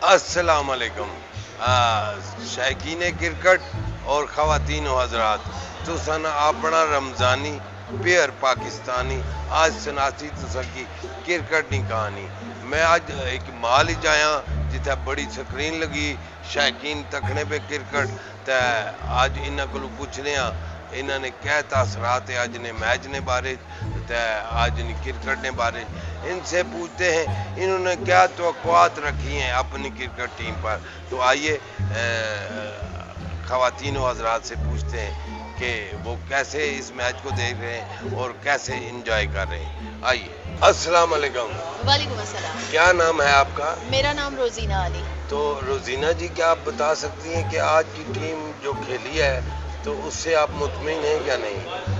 अस्सलाम वालेकुम शौकीन क्रिकेट और ख़वातीन हज़रात तुसन अपना रमज़ानी प्यार पाकिस्तानी आज सुनासी तुसा की क्रिकेट की कहानी। मैं आज एक माल ही आया जिथे बड़ी स्क्रीन लगी शौकीन तकने पे क्रिकेट तो आज इन्हों को पूछने इन्होंने क्या तासरात है आज ने मैच ने बारे आज ने क्रिकेट ने बारे इनसे पूछते हैं इन्होंने क्या तवक्कुआत रखी हैं अपनी क्रिकेट टीम पर। तो आइए ख़वातीन व हज़रात से पूछते हैं कि वो कैसे इस मैच को देख रहे हैं और कैसे एंजॉय कर रहे हैं। आइए। अस्सलाम वालेकुम। वालेकुम अस्सलाम। क्या नाम है आपका? मेरा नाम रोजीना अली। तो रोजीना जी क्या आप बता सकती हैं कि आज की टीम जो खेली है तो उससे आप मुतमईन हैं क्या नहीं?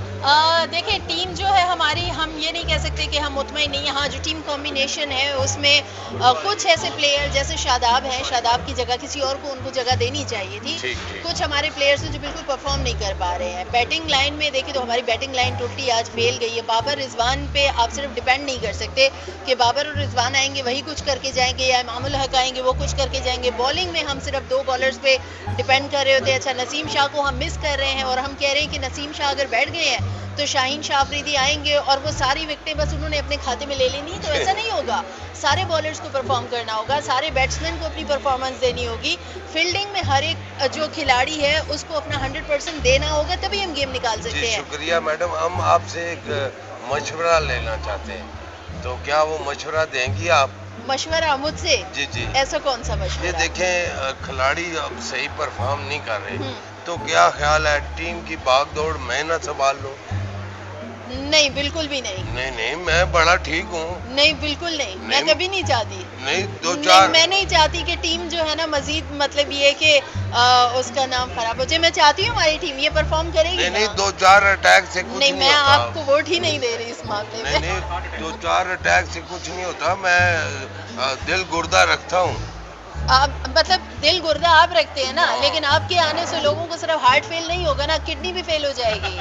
देखिए टीम जो है हमारी, हम ये नहीं कह सकते कि हम मुतमईन नहीं हैं। हाँ, जो टीम कॉम्बिनेशन है उसमें कुछ ऐसे प्लेयर जैसे शादाब हैं, शादाब की जगह किसी और को उनको जगह देनी चाहिए थी। ठीक। कुछ हमारे प्लेयर्स हैं जो बिल्कुल परफॉर्म नहीं कर पा रहे हैं। बैटिंग लाइन में देखिए तो हमारी बैटिंग लाइन टोटली आज फेल गई है। बाबर रिजवान पे आप सिर्फ डिपेंड नहीं कर सकते कि बाबर और रिजवान आएंगे वही कुछ करके जाएंगे या इमामुल हक आएंगे वो कुछ करके जाएंगे। बॉलिंग में हम सिर्फ 2 बॉलर्स पे डिपेंड कर रहे होते हैं। अच्छा, नसीम शाह को हम मिस कर रहे हैं और हम कह रहे हैं कि नसीम शाह अगर बैठ गए हैं तो शाहीन शाह अफरीदी आएंगे और वो सारी विकेटें बस उन्होंने अपने खाते में ले लेनी है। तो ऐसा नहीं होगा, सारे बॉलर्स को परफॉर्म करना होगा, सारे बैट्समैन को अपनी परफॉर्मेंस देनी होगी। फील्डिंग में हर एक जो खिलाड़ी है उसको अपना 100% देना होगा, तभी हम गेम निकाल सकते हैं। शुक्रिया मैडम। हम आपसे एक मशवरा लेना चाहते हैं, तो क्या वो मशवरा देंगी आप? मशवरा मुझसे? जी। ऐसा कौन सा मशवरा? ये देखें खिलाड़ी अब सही परफॉर्म नहीं कर रहे, तो क्या ख्याल है टीम की भागदौड़ मैं ना संभाल लूं? नहीं, बिल्कुल भी नहीं। नहीं, मैं बड़ा ठीक हूँ। नहीं, बिल्कुल नहीं। मैं कभी नहीं चाहती। नहीं, 2-4 मैं नहीं चाहती कि टीम जो है ना मजीद, मतलब ये कि उसका नाम खराब हो जाए। मैं चाहती हूँ हमारी टीम ये परफॉर्म करेगी। नहीं, 2-4 अटैक से कुछ नहीं होता। मैं आपको वोट ही नहीं दे रही इस मामले में। नहीं, 2-4 अटैक से कुछ नहीं होता। मैं दिल गुर्दा रखता हूँ। आप मतलब दिल गुर्दा आप रखते हैं ना, लेकिन आपके आने से लोगों को सिर्फ हार्ट फेल नहीं होगा ना, किडनी भी फेल हो जाएगी।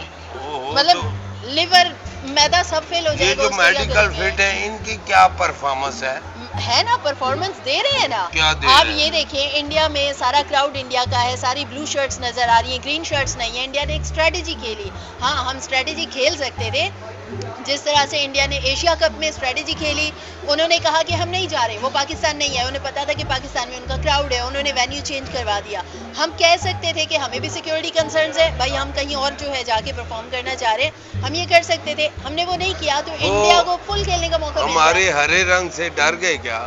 मतलब लिवर, मैदा सब फेल हो जाएगा। ये जो मेडिकल फिट है इनकी क्या परफॉर्मेंस है ना? परफॉर्मेंस दे रहे हैं ना। क्या दे आप रहे हैं? ये देखें इंडिया में सारा क्राउड इंडिया का है, सारी ब्लू शर्ट्स नजर आ रही हैं, ग्रीन शर्ट्स नहीं है। इंडिया ने एक स्ट्रेटेजी खेली। हाँ, हम स्ट्रेटेजी खेल सकते थे। जिस तरह से इंडिया ने एशिया कप में स्ट्रेटेजी खेली, उन्होंने कहा कि हम नहीं जा रहे, वो पाकिस्तान नहीं है। उन्हें पता था कि पाकिस्तान में उनका क्राउड है, उन्होंने वेन्यू चेंज करवा दिया। हम कह सकते थे कि हमें भी सिक्योरिटी कंसर्न्स है भाई, हम कहीं और जो है जाके परफॉर्म करना चाह रहे हैं, हम ये कर सकते थे। हमने वो नहीं किया तो इंडिया को फुल खेलने का मौका मिला। हमारे हरे रंग से डर गए क्या?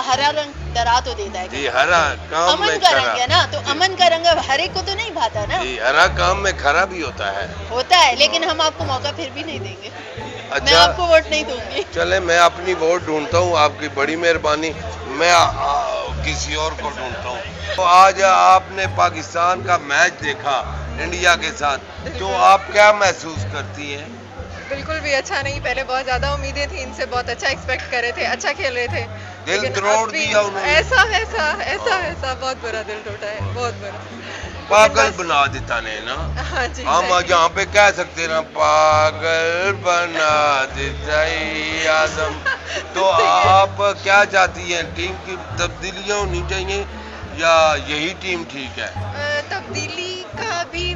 हरा रंग डरा तो देता है जी, हरा काम अमन में का रंग है ना, तो अमन का रंग हर एक को तो नहीं भाता ना। जी, हरा काम में खरा भी होता है, लेकिन हम आपको मौका फिर भी नहीं देंगे। अच्छा, मैं आपको वोट नहीं दूंगी। चले मैं अपनी वोट ढूंढता हूँ, आपकी बड़ी मेहरबानी। मैं किसी और को ढूंढता हूँ। तो आज आपने पाकिस्तान का मैच देखा इंडिया के साथ, तो आप क्या महसूस करती हैं? बिल्कुल भी अच्छा नहीं। पहले बहुत ज्यादा उम्मीदें थी इनसे, बहुत अच्छा एक्सपेक्ट कर रहे थे, अच्छा खेल रहे थे, दिल तोड़ दिया उन्होंने। ऐसा बहुत बुरा दिल टूटा है, बहुत बुरा। पागल बना देता ने ना। हाँ जी, हम यहाँ पे कह सकते ना, पागल बना देता है आजम। तो आप क्या चाहती हैं, टीम की तब्दीलियां होनी चाहिए या यही टीम ठीक है? तब्दीली का भी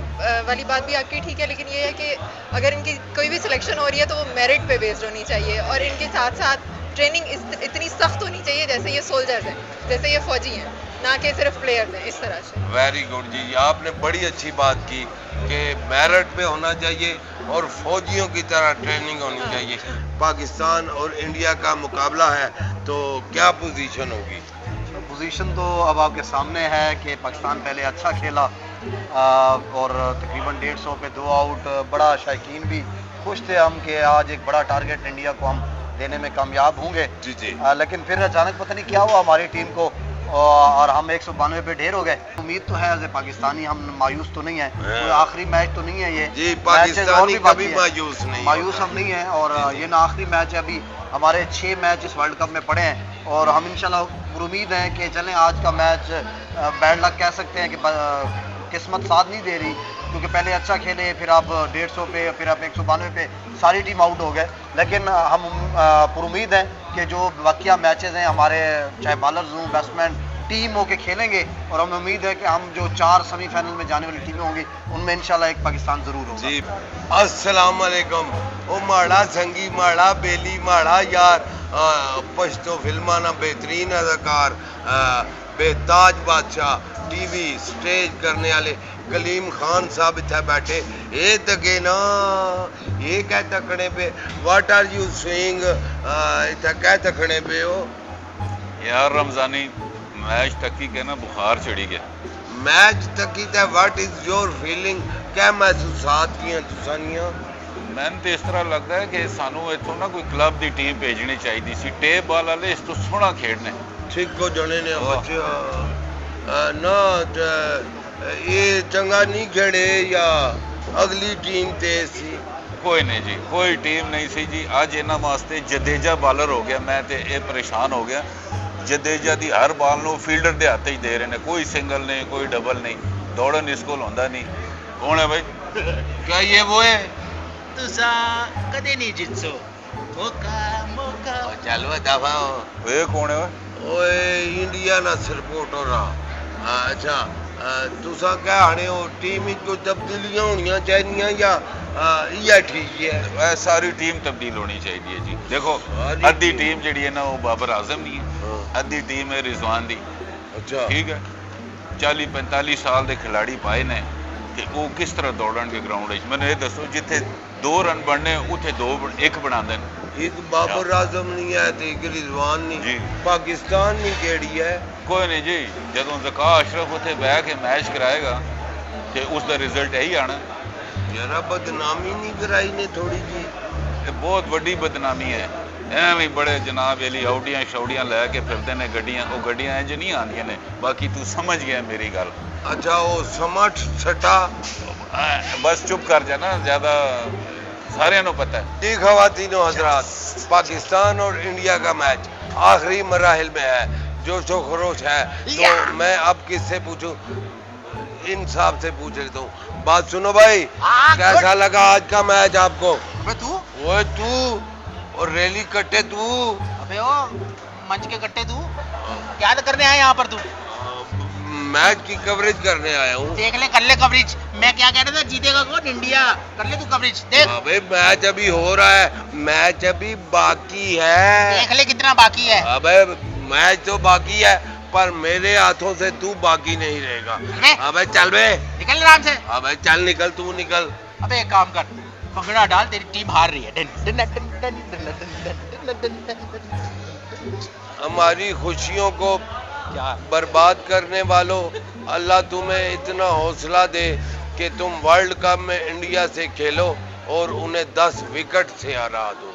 वाली बात भी आपकी ठीक है, लेकिन ये है कि अगर इनकी कोई भी सिलेक्शन हो रही है तो वो मेरिट पे बेस्ड होनी चाहिए, और इनके साथ साथ ट्रेनिंग इतनी सख्त होनी चाहिए जैसे ये सोल्जर्स हैं, जैसे ये फौजी हैं, ना कि सिर्फ प्लेयर्स हैं, इस तरह से। वेरी गुड जी, आपने बड़ी अच्छी बात की कि मेरिट पे होना चाहिए और फौजियों की तरह ट्रेनिंग होनी चाहिए। पाकिस्तान और इंडिया का मुकाबला है, तो क्या पोजीशन होगी? पोजीशन तो अब आपके सामने है कि पाकिस्तान पहले अच्छा खेला और तकरीबन 150 पे 2 आउट, बड़ा शौकीन भी खुश थे हम कि आज एक बड़ा टारगेट इंडिया को हम देने में कामयाब होंगे। जी। लेकिन फिर अचानक पता नहीं क्या हुआ हमारी टीम को, और हम 192 पे ढेर हो गए। उम्मीद तो है एज ए पाकिस्तानी हम मायूस तो नहीं है, कोई आखिरी मैच तो नहीं है ये जी, पाकिस्तानी कभी मायूस नहीं, मायूस हम नहीं है। और ये ना आखिरी मैच है, अभी हमारे 6 मैच इस वर्ल्ड कप में पड़े हैं और हम इंशाल्लाह उम्मीद है कि चलें आज का मैच बैड लक कह सकते हैं कि किस्मत साथ नहीं दे रही, क्योंकि पहले अच्छा खेले, फिर आप 150 पे, फिर आप 192 पे सारी टीम आउट हो गए। लेकिन हम पुरुमीद हैं कि जो बाकिया मैचेस हैं हमारे चाहे बॉलर्स हों बैट्समैन टीम होके खेलेंगे और हमें उम्मीद है कि हम जो 4 सेमीफाइनल में जाने वाली टीमें होंगी उनमें इंशाल्लाह एक पाकिस्तान जरूर होगा। जी अस्सलाम वालेकुम। ओ माड़ा संगी माड़ा बेली माड़ा यार पश्तो फिल्मा ना बेहतरीन अदाकार बेताज बादशाह टीवी स्टेज करने वाले कलीम खान साहब इत्थे बैठे ये तके ना ये कह तकने पे व्हाट आर यू सेइंग इत्थे कह तकने पे हो यार रमजानी मैच तकी के ना बुखार चढ़ी गया। मैच तकी ते व्हाट इज योर फीलिंग क्या महसूसात कियां तुसानियां? मैंने तो इस तरह लगता है कि सानू इथों ना कोई क्लब की टीम भेजनी चाहिए सी। टेप बॉल वाले इस तो सोहना खेडने ठीक को जने ने बच्चे ना ये चंगा नहीं खेड़े या अगली टीम ते सी? कोई नहीं जी, कोई टीम नहीं सी जी। अज इन्हां वास्ते जडेजा बॉलर हो गया, मैं तो ये परेशान हो गया। जडेजा दी हर बॉल नूं फील्डर दे हाथ ही दे रहे हैं, कोई सिंगल नहीं कोई डबल नहीं, दौड़न इस कोल होंदा नहीं। कौन है भाई? क्या ये वो है? तुसा कदे नहीं जितसो मौका मौका चलो दफा वे कौन है? ओए इंडिया ना सपोर्टर रहा। अच्छा तुसा क्या आने हो टीम में कोई तब्दीलियां होनियां चाहिए या ये ठीक है? सारी टीम तब्दील होनी चाहिए जी। देखो अद्धी टीम जी है ना वो बाबर आजम दी है, अद्धी टीम है रिजवान दी। अच्छा ठीक है, 40-45 साल के खिलाड़ी पाए ने कि वो किस तरह दौड़न के ग्राउंड। मैंने ये दसो जिथे 2 रन बनने उथे 1 बना देन। एक बाबर आजम नहीं है तो एक रिजवान नहीं जी। पाकिस्तान नहीं केड़ी है? कोई नहीं जी, जदों ज़का अशरफ उथे बह के मैच कराएगा तो उसका रिजल्ट यही आना। जरा बदनामी नहीं कराई ने थोड़ी जी? ये बहुत बड़ी बदनामी है। एवं बड़े जनाब अली आउटियां शौड़ियां लैके फिरते ने गड्डियां, वो गड्डियां इंज नहीं आंदियां ने। बाकी तू समझ गया मेरी गल। अच्छा वो समझ सटा बस चुप कर जाना, ज्यादा सारे नु पता है। जी ख़वातीनो हज़रात, पाकिस्तान और इंडिया का मैच आखिरी मराहिल में है, जोशो खरोश है। तो मैं अब किससे पूछूं? इन साहब से पूछ लेता हूँ। बात सुनो भाई, कैसा लगा आज का मैच आपको? वो तू और रैली कट्टे तू। अबे ओ मंच के कट्टे तू क्या करने आया यहाँ पर तू? मैच की कवरेज करने आया हूँ। देख ले, कर ले कवरेज। मैं क्या कह रहा था, जीतेगा कौन? इंडिया। कर ले तू कवरेज, देख। अबे मैच अभी हो रहा है, मैच अभी बाकी है। देख ले कितना बाकी है। अबे मैच तो बाकी है पर मेरे हाथों से तू बाकी नहीं रहेगा। अबे चल बे, निकल आराम से। अबे चल निकल, तू निकल। अबे एक काम कर, पकड़ा डाल, तेरी टीम हार रही है। हमारी खुशियों को बर्बाद करने वालों, अल्लाह तुम्हें इतना हौसला दे कि तुम वर्ल्ड कप में इंडिया से खेलो और उन्हें 10 विकेट से हरा दो।